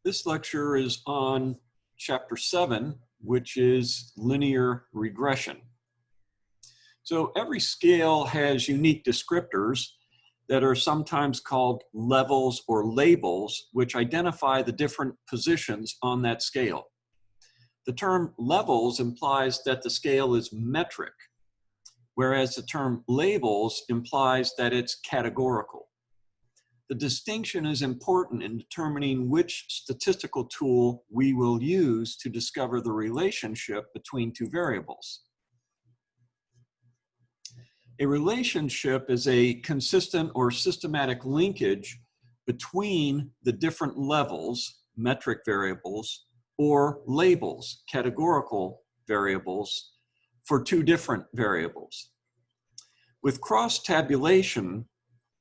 This lecture is on chapter 7, which is linear regression. So every scale has unique descriptors that are sometimes called levels or labels, which identify the different positions on that scale. The term levels implies that the scale is metric, whereas the term labels implies that it's categorical. The distinction is important in determining which statistical tool we will use to discover the relationship between two variables. A relationship is a consistent or systematic linkage between the different levels, metric variables, or labels, categorical variables, for two different variables. With cross-tabulation,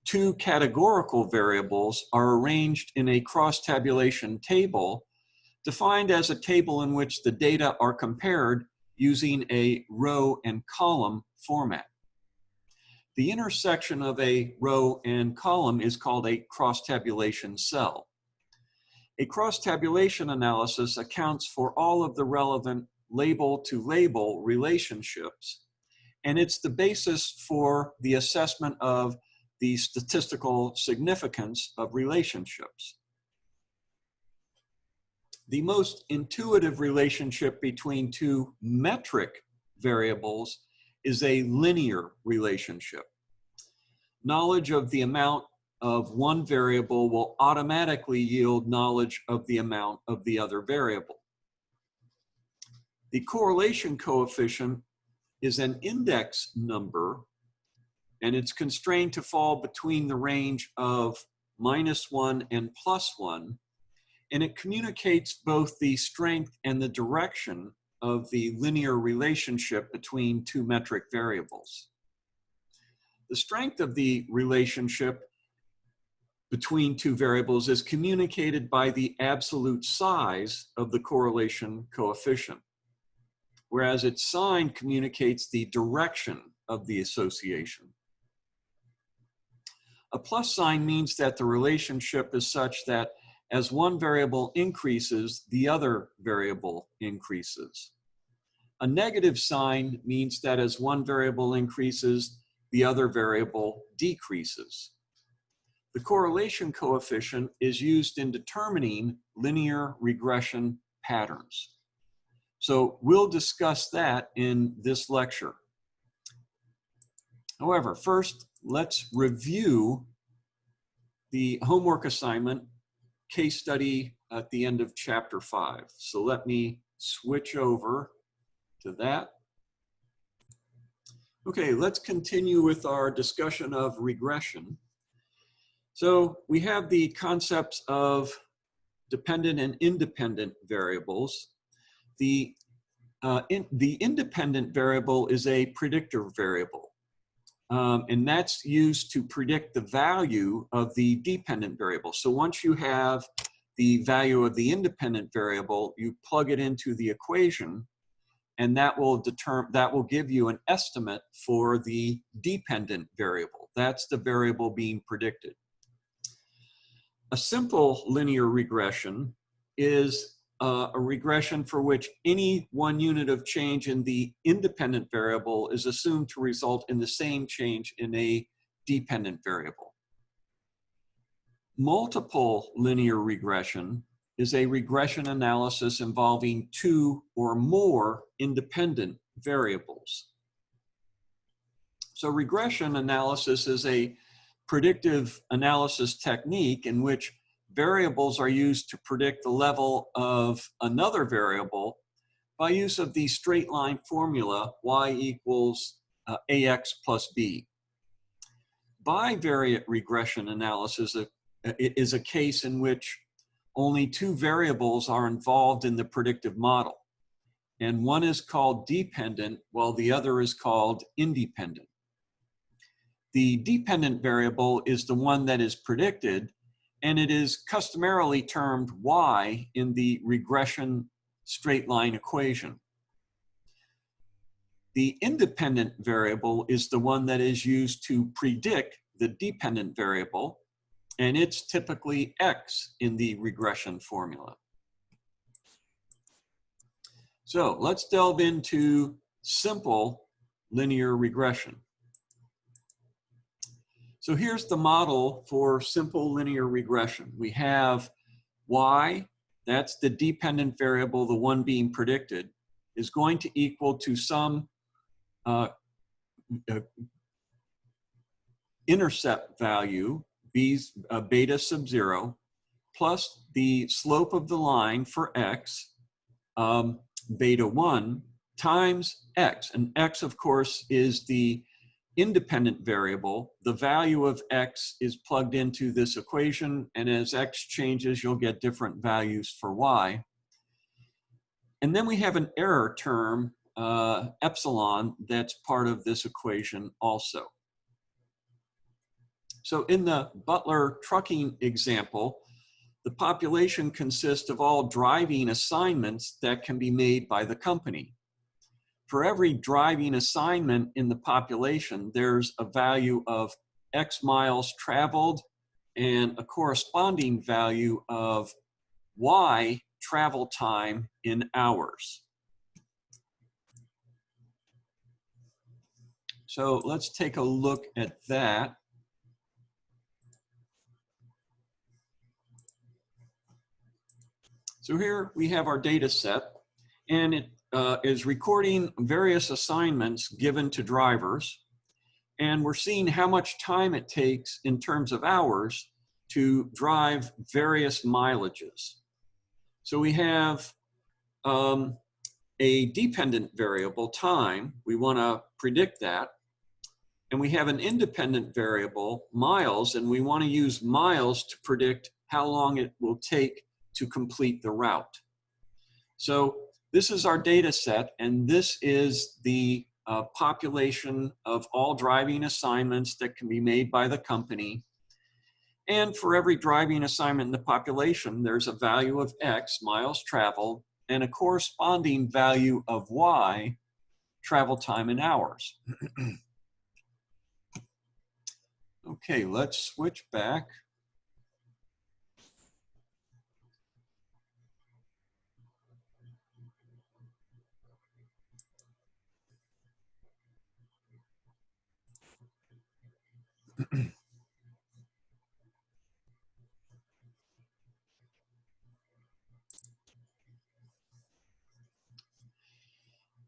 two categorical variables are arranged in a cross-tabulation table, defined as a table in which the data are compared using a row and column format. The intersection of a row and column is called a cross-tabulation cell. A cross-tabulation analysis accounts for all of the relevant label-to-label relationships, and it's the basis for the assessment of the statistical significance of relationships. The most intuitive relationship between two metric variables is a linear relationship. Knowledge of the amount of one variable will automatically yield knowledge of the amount of the other variable. The correlation coefficient is an index number, and it's constrained to fall between the range of -1 and +1, and it communicates both the strength and the direction of the linear relationship between two metric variables. The strength of the relationship between two variables is communicated by the absolute size of the correlation coefficient, whereas its sign communicates the direction of the association. A plus sign means that the relationship is such that as one variable increases, the other variable increases. A negative sign means that as one variable increases, the other variable decreases. The correlation coefficient is used in determining linear regression patterns. So we'll discuss that in this lecture. However, first, let's review the homework assignment case study at the end of chapter 5. So let me switch over to that. Okay, let's continue with our discussion of regression. So we have the concepts of dependent and independent variables. The independent variable is a predictor variable, and that's used to predict the value of the dependent variable. So once you have the value of the independent variable, you plug it into the equation, and that will give you an estimate for the dependent variable. That's the variable being predicted. A simple linear regression is a regression for which any one unit of change in the independent variable is assumed to result in the same change in a dependent variable. Multiple linear regression is a regression analysis involving two or more independent variables. So regression analysis is a predictive analysis technique in which variables are used to predict the level of another variable by use of the straight line formula y equals ax plus b. Bivariate regression analysis is a case in which only two variables are involved in the predictive model, and one is called dependent while the other is called independent. The dependent variable is the one that is predicted, and it is customarily termed y in the regression straight line equation. The independent variable is the one that is used to predict the dependent variable, and it's typically x in the regression formula. So let's delve into simple linear regression. So here's the model for simple linear regression. We have y, that's the dependent variable, the one being predicted, is going to equal to some intercept value, beta sub 0, plus the slope of the line for x, beta 1, times x. And x, of course, is the independent variable. The value of x is plugged into this equation, and as x changes, you'll get different values for y. And then we have an error term, epsilon, that's part of this equation also. So in the Butler trucking example, the population consists of all driving assignments that can be made by the company. For every driving assignment in the population, there's a value of X miles traveled and a corresponding value of Y travel time in hours. So let's take a look at that. So here we have our data set, and it is recording various assignments given to drivers, and we're seeing how much time it takes in terms of hours to drive various mileages. So we have a dependent variable, time. We want to predict that. And we have an independent variable, miles, and we want to use miles to predict how long it will take to complete the route. So this is our data set, and this is the population of all driving assignments that can be made by the company. And for every driving assignment in the population, there's a value of X, miles traveled, and a corresponding value of Y, travel time in hours. Okay, let's switch back.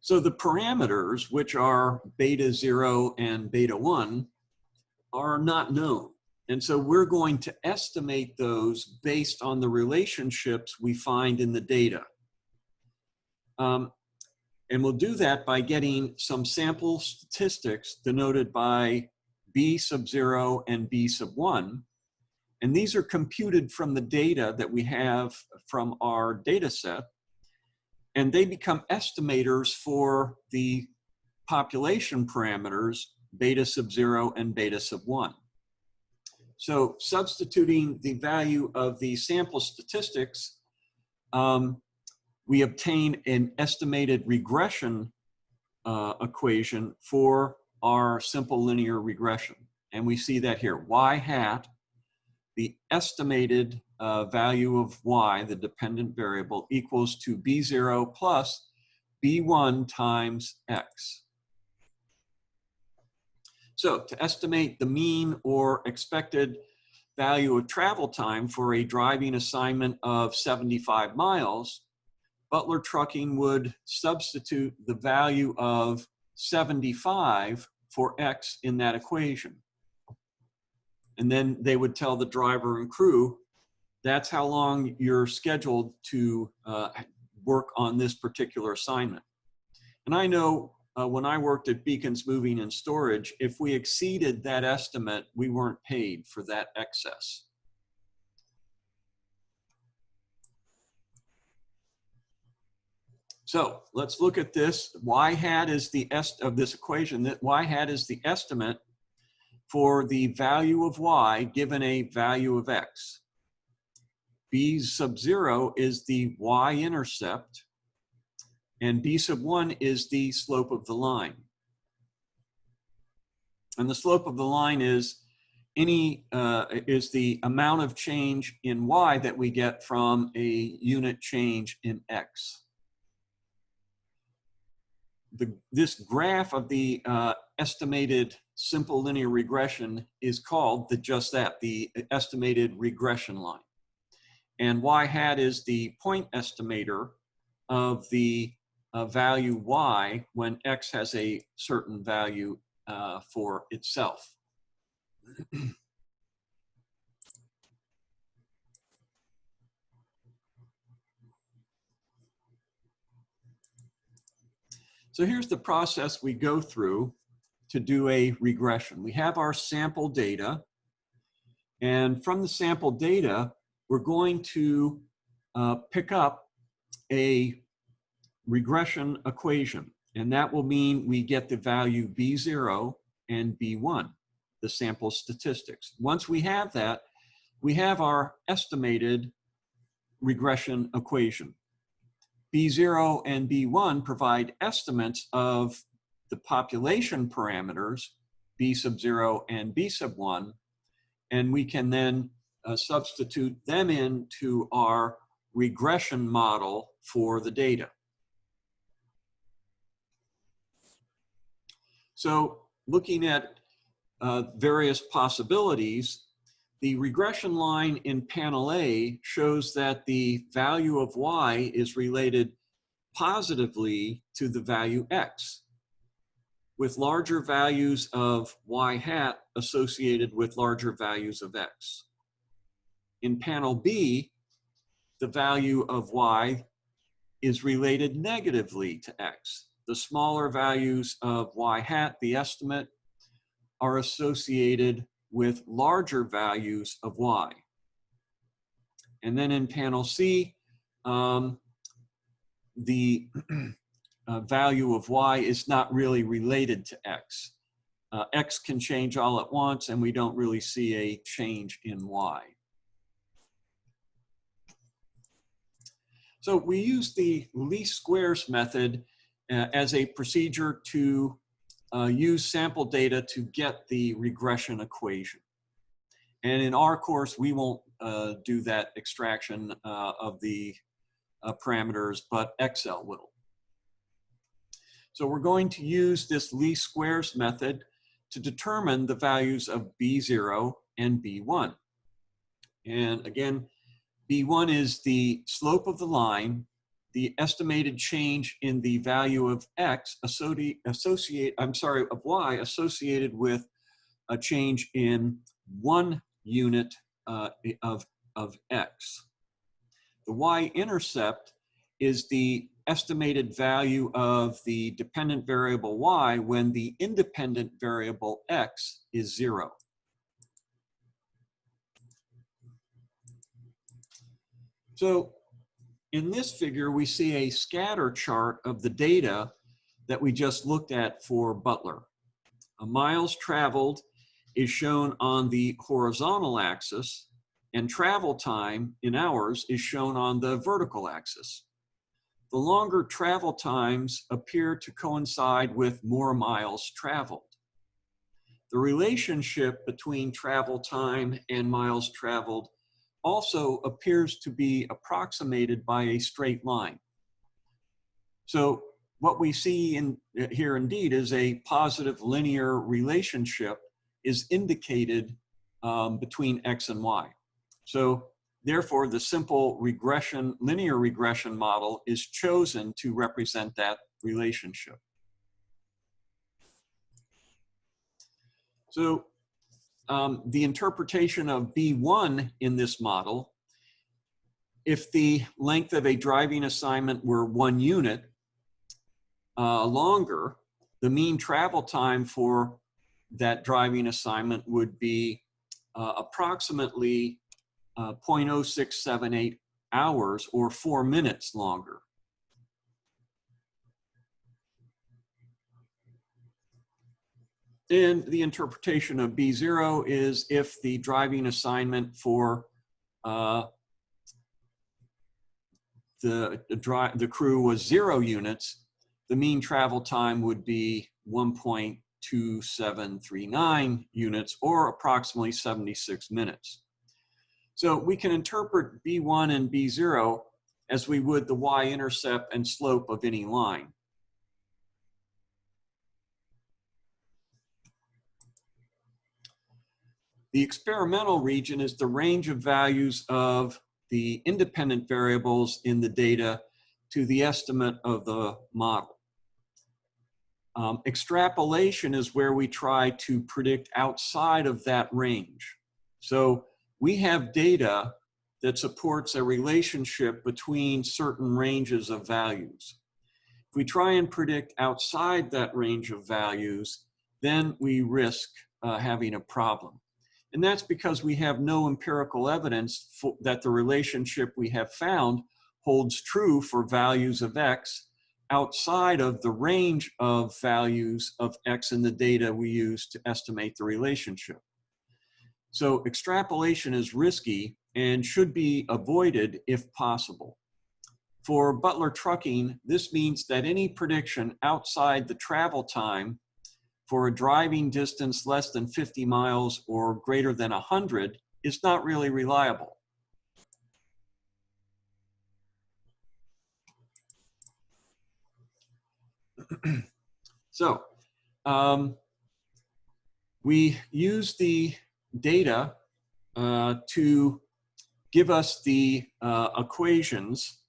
So the parameters, which are beta 0 and beta 1, are not known. And so we're going to estimate those based on the relationships we find in the data. And we'll do that by getting some sample statistics denoted by B sub 0 and B sub 1. And these are computed from the data that we have from our data set. And they become estimators for the population parameters, beta sub 0 and beta sub 1. So substituting the value of the sample statistics, we obtain an estimated regression equation for our simple linear regression. And we see that here, y hat, the estimated value of y, the dependent variable, equals to b0 plus b1 times x. So to estimate the mean or expected value of travel time for a driving assignment of 75 miles, Butler Trucking would substitute the value of 75 for x in that equation. And then they would tell the driver and crew, that's how long you're scheduled to work on this particular assignment. And I know when I worked at Beacons Moving and Storage, if we exceeded that estimate, we weren't paid for that excess. So let's look at this. Y hat is the of this equation. That y hat is the estimate for the value of y given a value of x. B sub 0 is the y-intercept, and B sub 1 is the slope of the line. And the slope of the line is any is the amount of change in y that we get from a unit change in x. This graph of the estimated simple linear regression is called the estimated regression line. And y hat is the point estimator of the value y when x has a certain value for itself. So here's the process we go through to do a regression. We have our sample data, and from the sample data, we're going to pick up a regression equation, and that will mean we get the value B0 and B1, the sample statistics. Once we have that, we have our estimated regression equation. B0 and B1 provide estimates of the population parameters, B sub 0 and B sub 1, and we can then substitute them into our regression model for the data. So looking at various possibilities, the regression line in panel A shows that the value of y is related positively to the value x, with larger values of y hat associated with larger values of x. In panel B, the value of y is related negatively to x. The smaller values of y hat, the estimate, are associated with larger values of y. And then in panel C, the value of y is not really related to x. X can change all at once, and we don't really see a change in y. So we use the least squares method as a procedure to use sample data to get the regression equation. And in our course, we won't do that extraction of the parameters, but Excel will. So we're going to use this least squares method to determine the values of B0 and B1. And again, B1 is the slope of the line, the estimated change in the value of x of y associated with a change in 1 unit of x. The y-intercept is the estimated value of the dependent variable y when the independent variable x is 0. So in this figure, we see a scatter chart of the data that we just looked at for Butler. Miles traveled is shown on the horizontal axis, and travel time in hours is shown on the vertical axis. The longer travel times appear to coincide with more miles traveled. The relationship between travel time and miles traveled also appears to be approximated by a straight line. So what we see here indeed is a positive linear relationship is indicated between x and y. So therefore, the simple linear regression model is chosen to represent that relationship. So the interpretation of B1 in this model, if the length of a driving assignment were 1 unit longer, the mean travel time for that driving assignment would be approximately 0.0678 hours or 4 minutes longer. And the interpretation of B0 is if the driving assignment for the crew was 0 units, the mean travel time would be 1.0 0.2739 units, or approximately 76 minutes. So we can interpret B1 and B0 as we would the y-intercept and slope of any line. The experimental region is the range of values of the independent variables in the data to the estimate of the model. Extrapolation is where we try to predict outside of that range. So we have data that supports a relationship between certain ranges of values. If we try and predict outside that range of values, then we risk having a problem. And that's because we have no empirical evidence that the relationship we have found holds true for values of X outside of the range of values of X in the data we use to estimate the relationship. So extrapolation is risky and should be avoided if possible. For Butler trucking, this means that any prediction outside the travel time for a driving distance less than 50 miles or greater than 100 is not really reliable. So we use the data to give us the equations,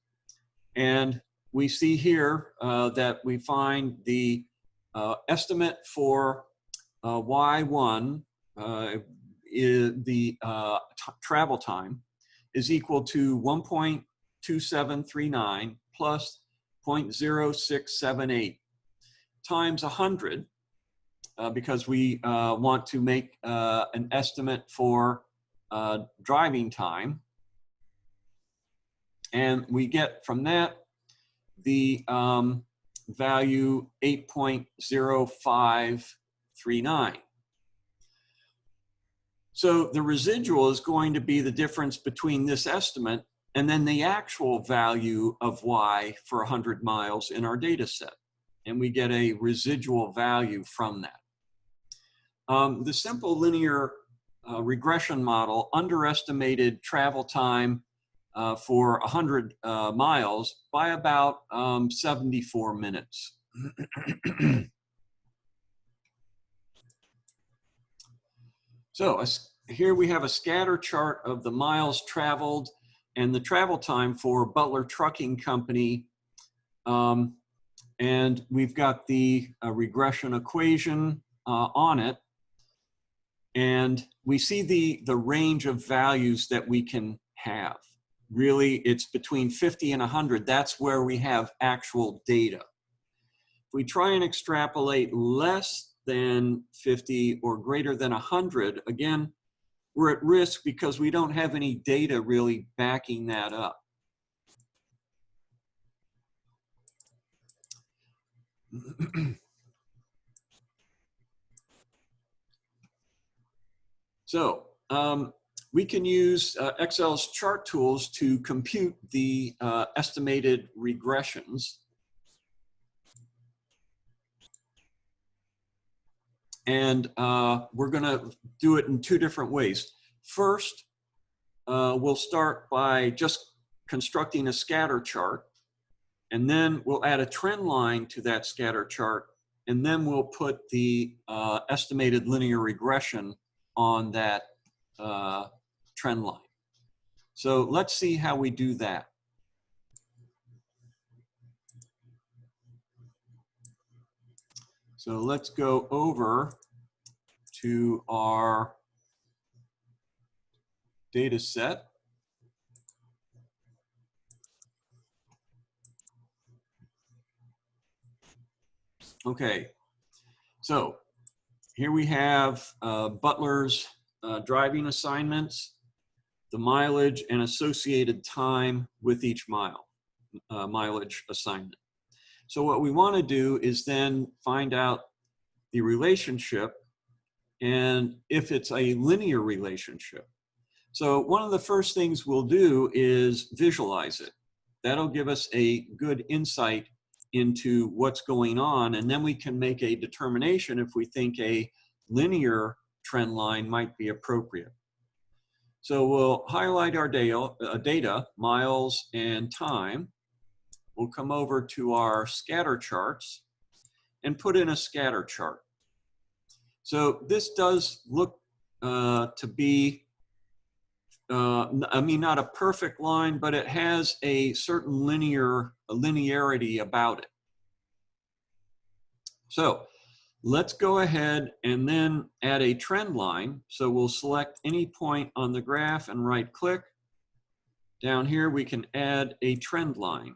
and we see here that we find the estimate for Y1, the travel time, is equal to 1.2739 plus 0.0678 times 100, because we want to make an estimate for driving time. And we get from that the value 8.0539. So the residual is going to be the difference between this estimate and then the actual value of Y for 100 miles in our data set. And we get a residual value from that. The simple linear regression model underestimated travel time for 100 miles by about 74 minutes. So here we have a scatter chart of the miles traveled and the travel time for Butler Trucking Company. And we've got the regression equation on it. And we see the range of values that we can have. Really, it's between 50 and 100. That's where we have actual data. If we try and extrapolate less than 50 or greater than 100, again, we're at risk because we don't have any data really backing that up. So we can use Excel's chart tools to compute the estimated regressions. And we're going to do it in two different ways. First, we'll start by just constructing a scatter chart. And then we'll add a trend line to that scatter chart. And then we'll put the estimated linear regression on that trend line. So let's see how we do that. So let's go over to our data set. Okay, so here we have Butler's driving assignments, the mileage and associated time with each mileage assignment. So what we want to do is then find out the relationship and if it's a linear relationship. So one of the first things we'll do is visualize it. That'll give us a good insight into what's going on, and then we can make a determination if we think a linear trend line might be appropriate. So we'll highlight our data, miles and time. We'll come over to our scatter charts and put in a scatter chart. So this does look to be, I mean, not a perfect line, but it has a certain linearity about it. So let's go ahead and then add a trend line. So we'll select any point on the graph and right click. Down here we can add a trend line.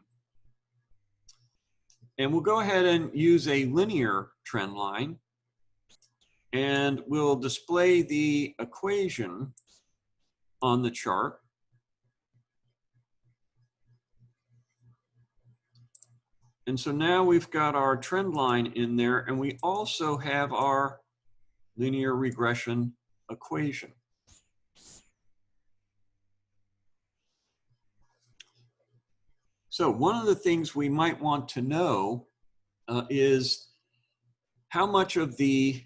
And we'll go ahead and use a linear trend line, and we'll display the equation on the chart. And so now we've got our trend line in there, and we also have our linear regression equation. So one of the things we might want to know is how much of the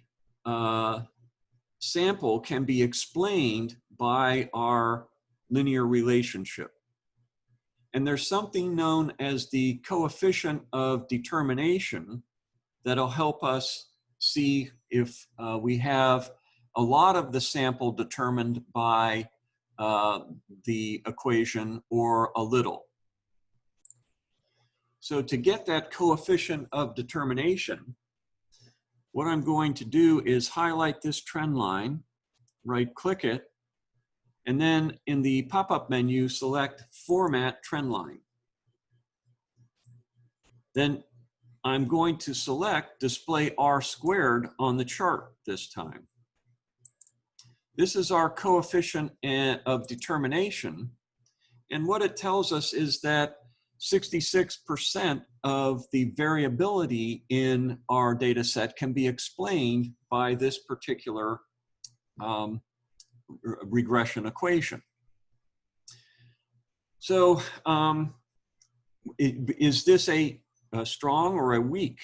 sample can be explained by our linear relationship. And there's something known as the coefficient of determination that'll help us see if we have a lot of the sample determined by the equation or a little. So to get that coefficient of determination, what I'm going to do is highlight this trend line, right-click it, and then in the pop-up menu, select Format Trend Line. Then I'm going to select Display R² on the chart this time. This is our coefficient of determination, and what it tells us is that 66% of the variability in our data set can be explained by this particular regression equation. So is this a strong or a weak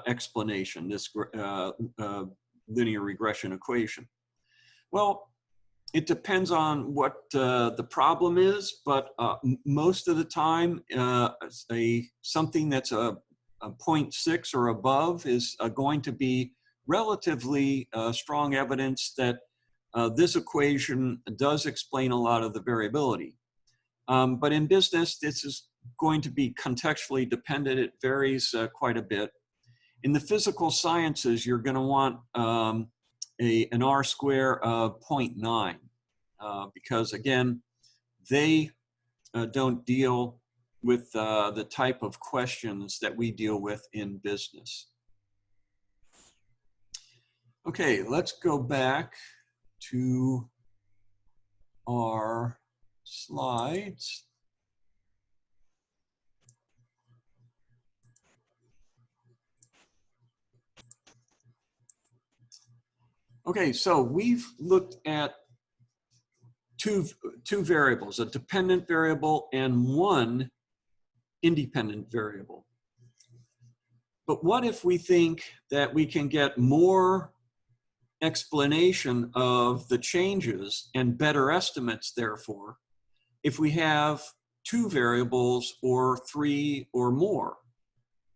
explanation, this linear regression equation? Well, it depends on what the problem is, but most of the time, something that's a 0.6 or above is going to be relatively strong evidence that this equation does explain a lot of the variability. But in business, this is going to be contextually dependent. It varies quite a bit. In the physical sciences, you're going to want an R² of 0.9 because, again, they don't deal with the type of questions that we deal with in business. Okay, let's go back to our slides. Okay, so we've looked at two variables, a dependent variable and one independent variable. But what if we think that we can get more explanation of the changes and better estimates, therefore, if we have two variables or three or more,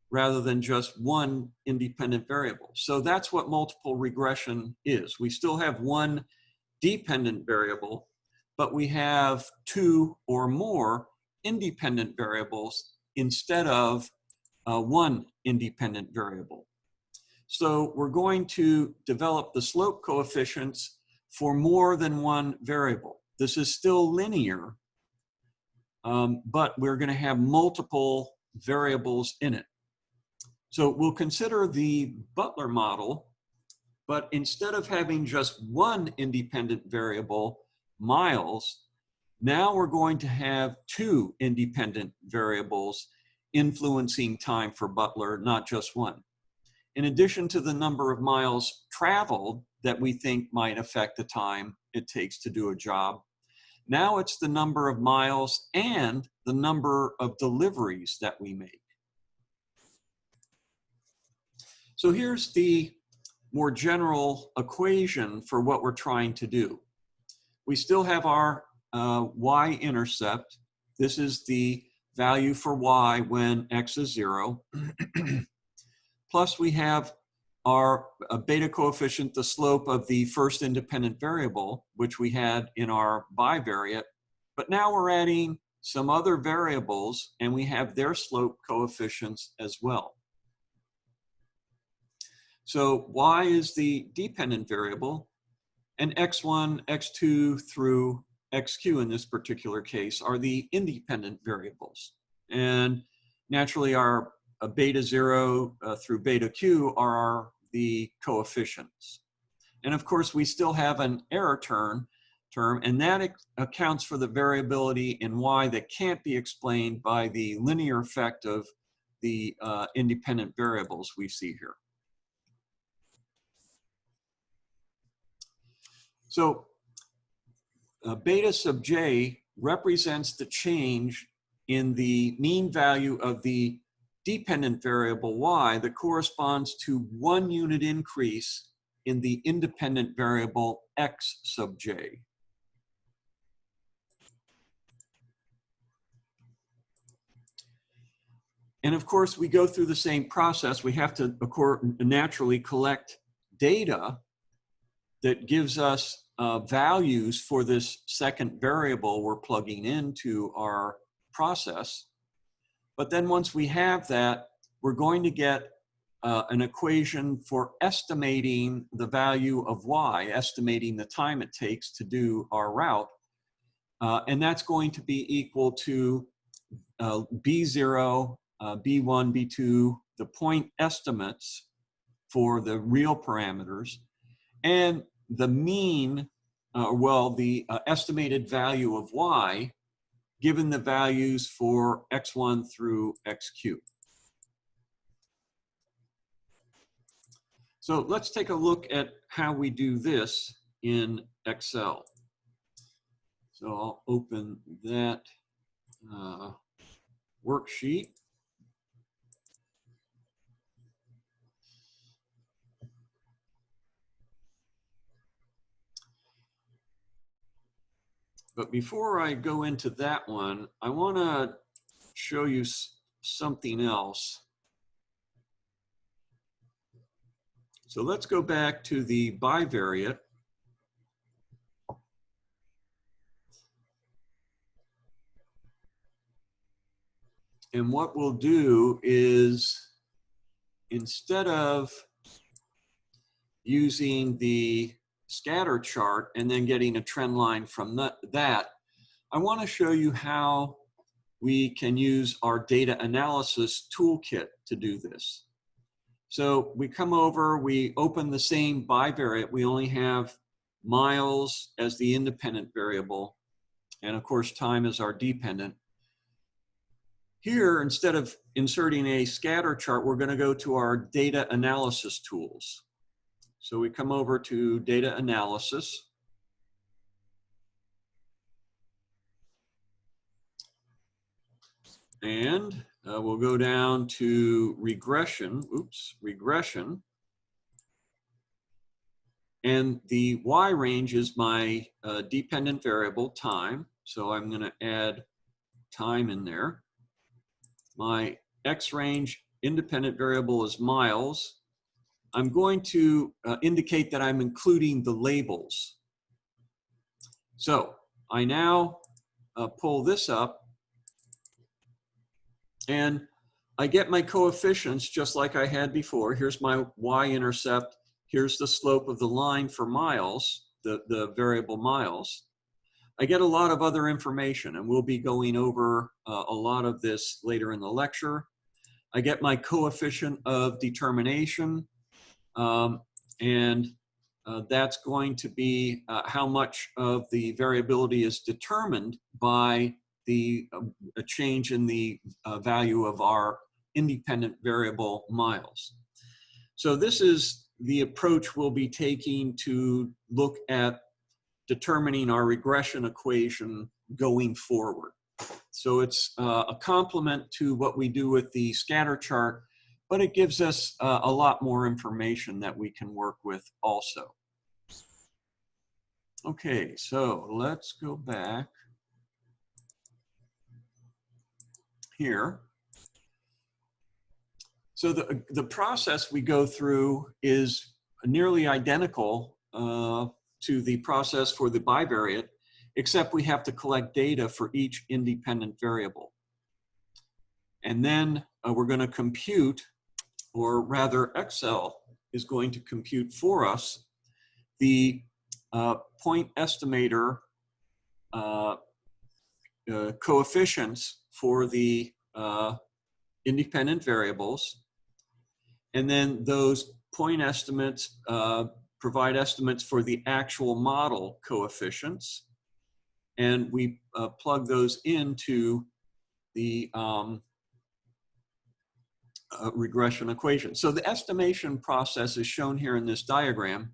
rather than just one independent variable? So that's what multiple regression is. We still have one dependent variable, but we have two or more independent variables instead of one independent variable. So we're going to develop the slope coefficients for more than one variable. This is still linear, but we're going to have multiple variables in it. So we'll consider the Butler model, but instead of having just one independent variable, miles, now we're going to have two independent variables influencing time for Butler, not just one. In addition to the number of miles traveled that we think might affect the time it takes to do a job, now it's the number of miles and the number of deliveries that we make. So here's the more general equation for what we're trying to do. We still have our y-intercept. This is the value for y when x is 0. Plus we have our beta coefficient, the slope of the first independent variable, which we had in our bivariate. But now we're adding some other variables, and we have their slope coefficients as well. So y is the dependent variable, and x1, x2 through xq in this particular case are the independent variables. And naturally our beta 0 through beta q are the coefficients. And of course we still have an error term, and that accounts for the variability in y that can't be explained by the linear effect of the independent variables we see here. So beta sub j represents the change in the mean value of the dependent variable y that corresponds to 1 unit increase in the independent variable x sub j. And of course, we go through the same process. We have to naturally collect data that gives us values for this second variable we're plugging into our process. But then once we have that, we're going to get an equation for estimating the value of y, estimating the time it takes to do our route. And that's going to be equal to B0, B1, B2, the point estimates for the real parameters, and the mean, the estimated value of y, given the values for x1 through xq. So let's take a look at how we do this in Excel. So I'll open that worksheet. But before I go into that one, I want to show you something else. So let's go back to the bivariate. And what we'll do is, instead of using the scatter chart and then getting a trend line from that, I want to show you how we can use our data analysis toolkit to do this. So we come over, we open the same bivariate. We only have miles as the independent variable, and of course time is our dependent. Here, instead of inserting a scatter chart, we're going to go to our data analysis tools. So we come over to data analysis. And we'll go down to regression, regression. And the y range is my dependent variable, time. So I'm going to add time in there. My x range independent variable is miles. I'm going to indicate that I'm including the labels. So I now pull this up, and I get my coefficients just like I had before. Here's my y-intercept. Here's the slope of the line for miles, the variable miles. I get a lot of other information, and we'll be going over a lot of this later in the lecture. I get my coefficient of determination, and that's going to be how much of the variability is determined by the a change in the value of our independent variable miles. So this is the approach we'll be taking to look at determining our regression equation going forward. So it's a complement to what we do with the scatter chart, but it gives us a lot more information that we can work with also. Okay, so let's go back here. So the process we go through is nearly identical to the process for the bivariate, except we have to collect data for each independent variable. And then we're going to compute, or rather Excel is going to compute for us the point estimator coefficients for the independent variables. And then those point estimates provide estimates for the actual model coefficients. And we plug those into the regression equation. So the estimation process is shown here in this diagram.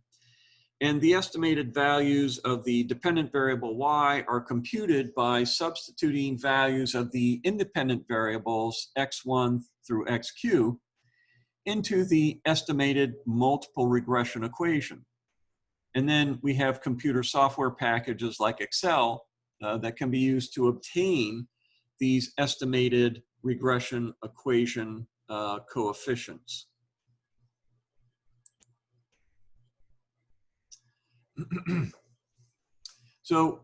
And the estimated values of the dependent variable y are computed by substituting values of the independent variables x1 through xq into the estimated multiple regression equation. And then we have computer software packages like Excel that can be used to obtain these estimated regression equation coefficients. So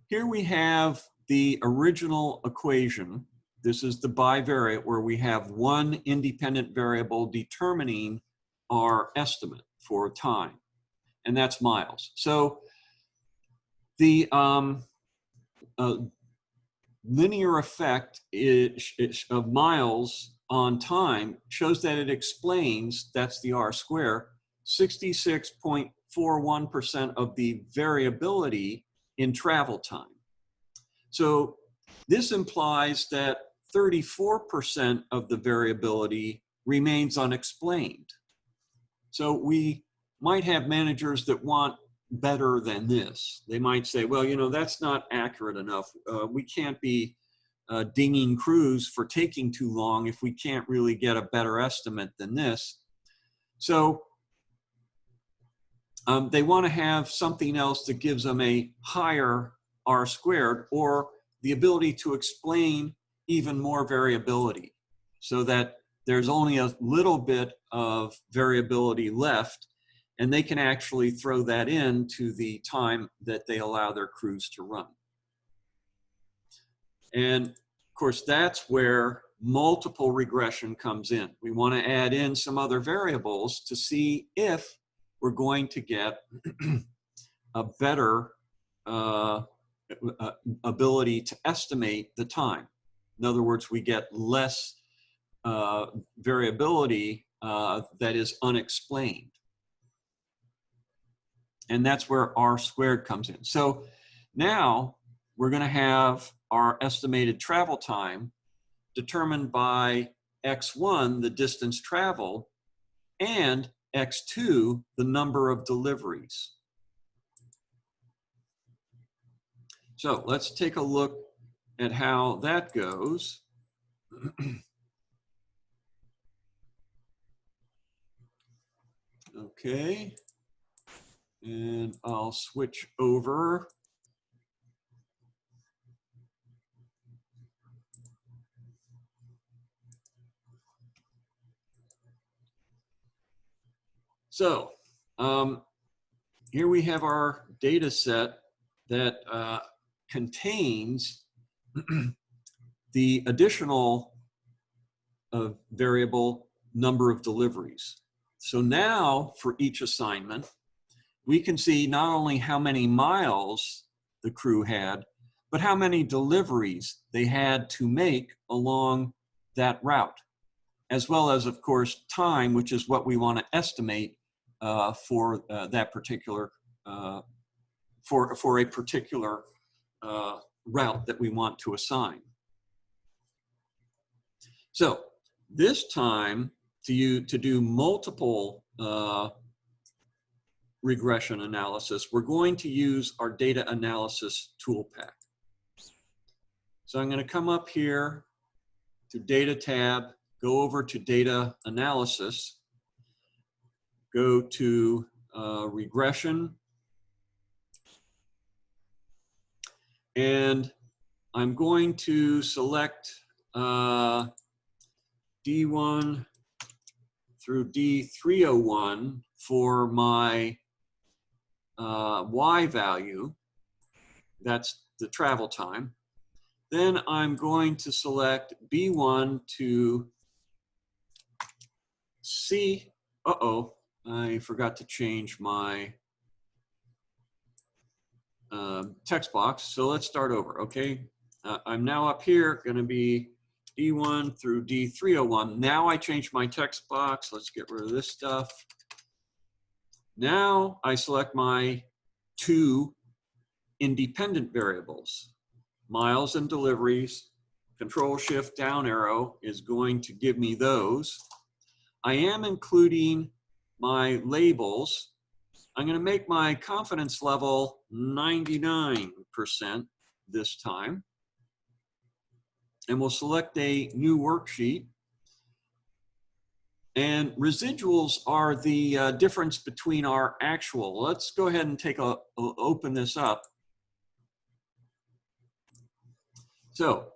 here we have the original equation. This is the bivariate where we have one independent variable determining our estimate for time, and that's miles. So the linear effect of miles on time shows that it explains, that's the R square, 66.41% of the variability in travel time. So this implies that 34% of the variability remains unexplained. So we might have managers that want better than this. They might say, well, you know, that's not accurate enough. We can't be dinging crews for taking too long if we can't really get a better estimate than this. So they want to have something else that gives them a higher R squared, or the ability to explain even more variability so that there's only a little bit of variability left, and they can actually throw that into the time that they allow their crews to run. And of course, that's where multiple regression comes in. We want to add in some other variables to see if we're going to get a better ability to estimate the time. In other words, we get less variability that is unexplained. And that's where R squared comes in. So now we're going to have our estimated travel time determined by x1, the distance traveled, and x2, the number of deliveries. So let's take a look at how that goes. Okay, and I'll switch over. So here we have our data set that contains the additional variable number of deliveries. So now for each assignment, we can see not only how many miles the crew had, but how many deliveries they had to make along that route, as well as, of course, time, which is what we want to estimate for that particular, for a particular route that we want to assign. So this time, to do multiple regression analysis, we're going to use our data analysis tool pack. So I'm going to come up here to Data tab, go over to data analysis, go to regression, and I'm going to select D1 through D301 for my Y value. That's the travel time. Then I'm going to select B1 to C. Uh-oh, I forgot to change my text box. So let's start over, okay? I'm now up here, going to be D1 through D301. Now I changed my text box. Let's get rid of this stuff. Now I select my two independent variables, miles and deliveries. Control Shift down arrow is going to give me those. I am including my labels. I'm going to make my confidence level 99% this time. And we'll select a new worksheet. And residuals are the difference between our actual. Let's go ahead and open this up. So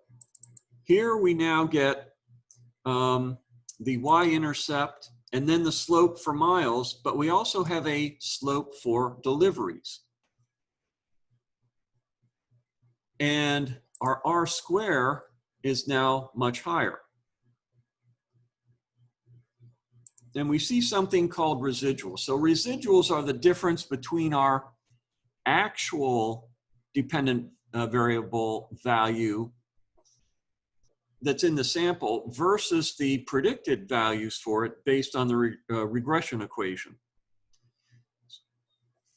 here we now get the y-intercept and then the slope for miles, but we also have a slope for deliveries. And our R square is now much higher. Then we see something called residuals. So residuals are the difference between our actual dependent variable value that's in the sample versus the predicted values for it based on the regression equation.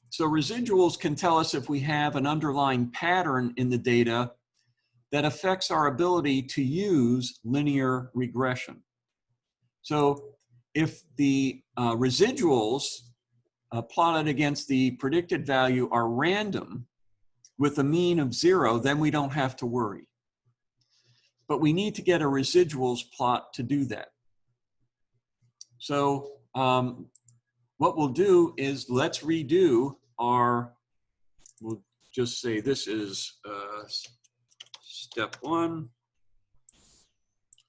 So residuals can tell us if we have an underlying pattern in the data that affects our ability to use linear regression. So if the residuals plotted against the predicted value are random with a mean of 0, then we don't have to worry. But we need to get a residuals plot to do that. So what we'll do is let's redo our, we'll just say this is step 1.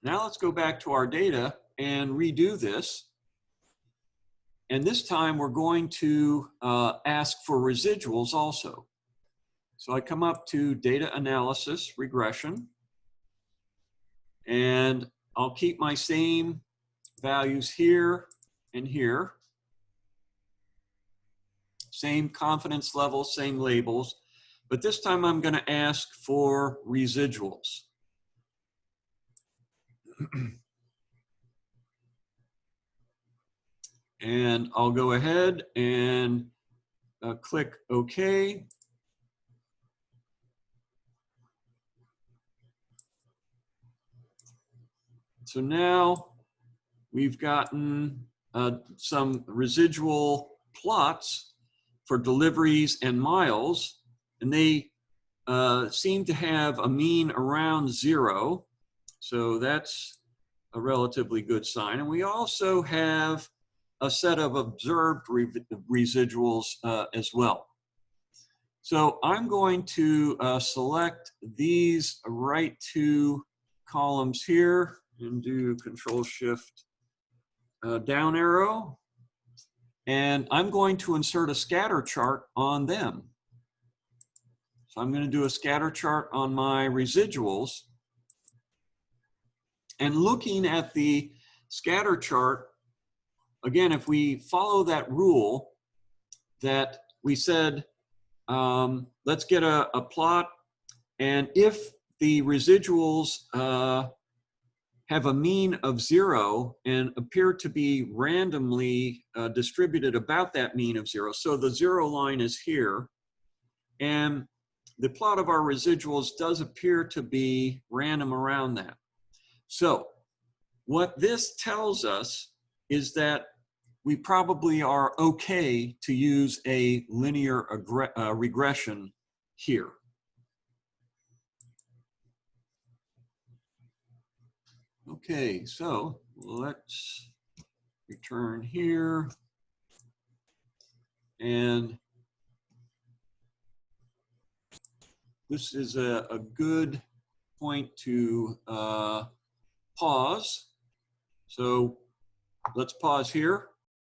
Now let's go back to our data and redo this. And this time we're going to ask for residuals also. So I come up to data analysis, regression, and I'll keep my same values here and here. Same confidence level, same labels, but this time I'm going to ask for residuals. And I'll go ahead and click OK. So now we've gotten some residual plots for deliveries and miles, and they seem to have a mean around 0. So that's a relatively good sign. And we also have a set of observed residuals as well. So I'm going to select these right two columns here and do Control Shift down arrow. And I'm going to insert a scatter chart on them. So I'm going to do a scatter chart on my residuals. And looking at the scatter chart, again, if we follow that rule that we said, let's get a plot, and if the residuals have a mean of 0 and appear to be randomly distributed about that mean of 0, so the 0 line is here, and the plot of our residuals does appear to be random around that. So what this tells us is that we probably are okay to use a linear regression here. Okay, so let's return here. And this is a good point to pause. So let's pause here.